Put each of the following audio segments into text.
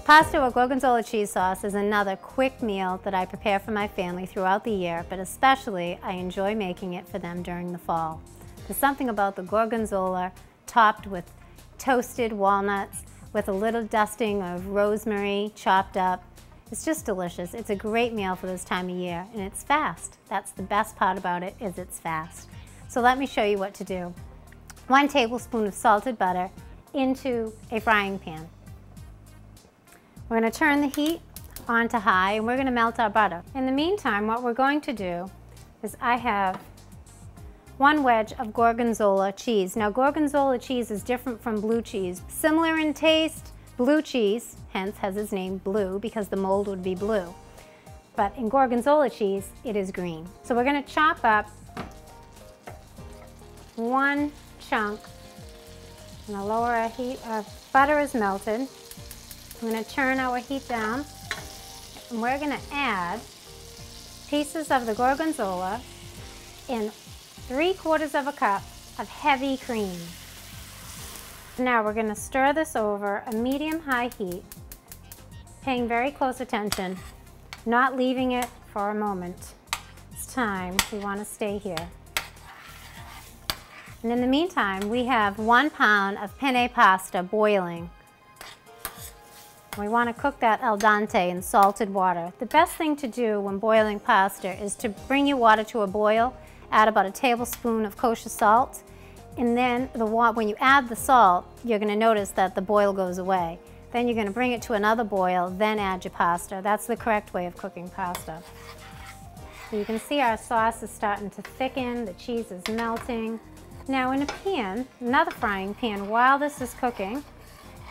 Pasta with gorgonzola cheese sauce is another quick meal that I prepare for my family throughout the year, but especially I enjoy making it for them during the fall. There's something about the gorgonzola topped with toasted walnuts with a little dusting of rosemary chopped up. It's just delicious. It's a great meal for this time of year, and it's fast. That's the best part about it, is it's fast. So let me show you what to do. 1 tablespoon of salted butter into a frying pan. We're going to turn the heat on to high, and we're going to melt our butter. In the meantime, what we're going to do is I have 1 wedge of gorgonzola cheese. Now, gorgonzola cheese is different from blue cheese. Similar in taste, blue cheese, hence has its name blue, because the mold would be blue. But in gorgonzola cheese, it is green. So we're going to chop up 1 chunk. I'm going to lower our heat. Our butter is melted. I'm going to turn our heat down, and we're going to add pieces of the gorgonzola in 3/4 cup of heavy cream. Now we're going to stir this over a medium-high heat, paying very close attention, not leaving it for a moment. It's time. We want to stay here. And in the meantime, we have 1 pound of penne pasta boiling. We want to cook that al dente in salted water. The best thing to do when boiling pasta is to bring your water to a boil, add about 1 tablespoon of kosher salt, and then when you add the salt, you're going to notice that the boil goes away. Then you're going to bring it to another boil, then add your pasta. That's the correct way of cooking pasta. So you can see our sauce is starting to thicken, the cheese is melting. Now in a pan, another frying pan, while this is cooking,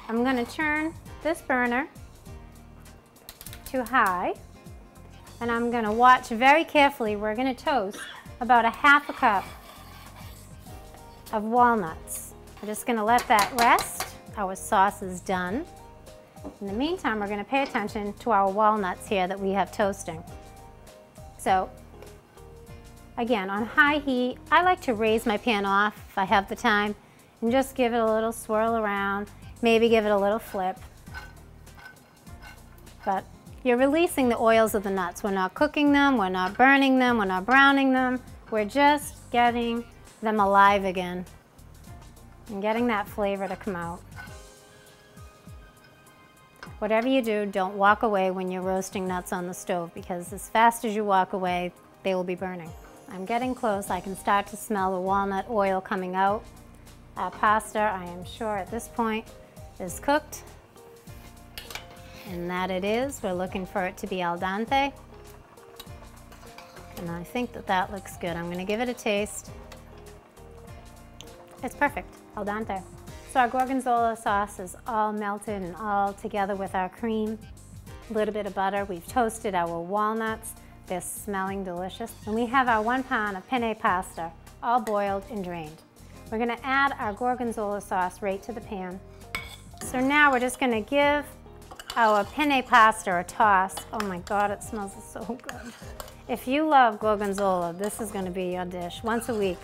I'm going to turn this burner to high, and I'm going to watch very carefully. We're going to toast about 1/2 cup of walnuts. We're just going to let that rest. Our sauce is done. In the meantime, we're going to pay attention to our walnuts here that we have toasting. So again, on high heat, I like to raise my pan off if I have the time and just give it a little swirl around, maybe give it a little flip. But you're releasing the oils of the nuts. We're not cooking them, we're not burning them, we're not browning them. We're just getting them alive again and getting that flavor to come out. Whatever you do, don't walk away when you're roasting nuts on the stove, because as fast as you walk away, they will be burning. I'm getting close. I can start to smell the walnut oil coming out. Our pasta, I am sure at this point, is cooked. And that it is. We're looking for it to be al dente. And I think that that looks good. I'm going to give it a taste. It's perfect, al dente. So our gorgonzola sauce is all melted and all together with our cream. A little bit of butter. We've toasted our walnuts. They're smelling delicious. And we have our 1 pound of penne pasta, all boiled and drained. We're going to add our gorgonzola sauce right to the pan. So now we're just going to give our penne pasta a toss. Oh my God, it smells so good. If you love gorgonzola, this is going to be your dish once a week.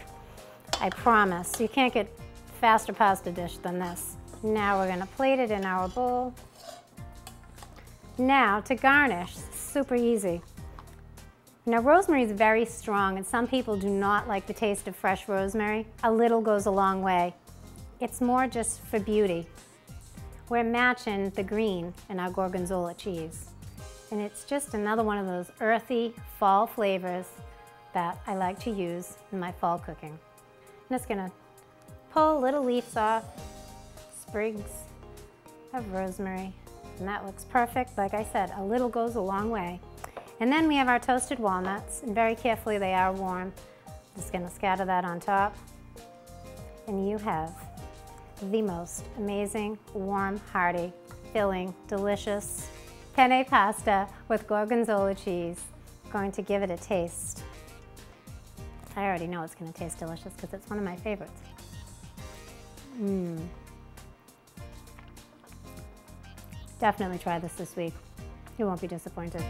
I promise. You can't get faster pasta dish than this. Now we're going to plate it in our bowl. Now to garnish, super easy. Now rosemary is very strong, and some people do not like the taste of fresh rosemary. A little goes a long way. It's more just for beauty. We're matching the green in our gorgonzola cheese. And it's just another one of those earthy fall flavors that I like to use in my fall cooking. I'm just gonna pull little leaves off, sprigs of rosemary, and that looks perfect. Like I said, a little goes a long way. And then we have our toasted walnuts, and very carefully, they are warm. Just gonna scatter that on top. And you have the most amazing, warm, hearty, filling, delicious penne pasta with gorgonzola cheese. Going to give it a taste. I already know it's going to taste delicious because it's one of my favorites. Definitely try this week. You won't be disappointed.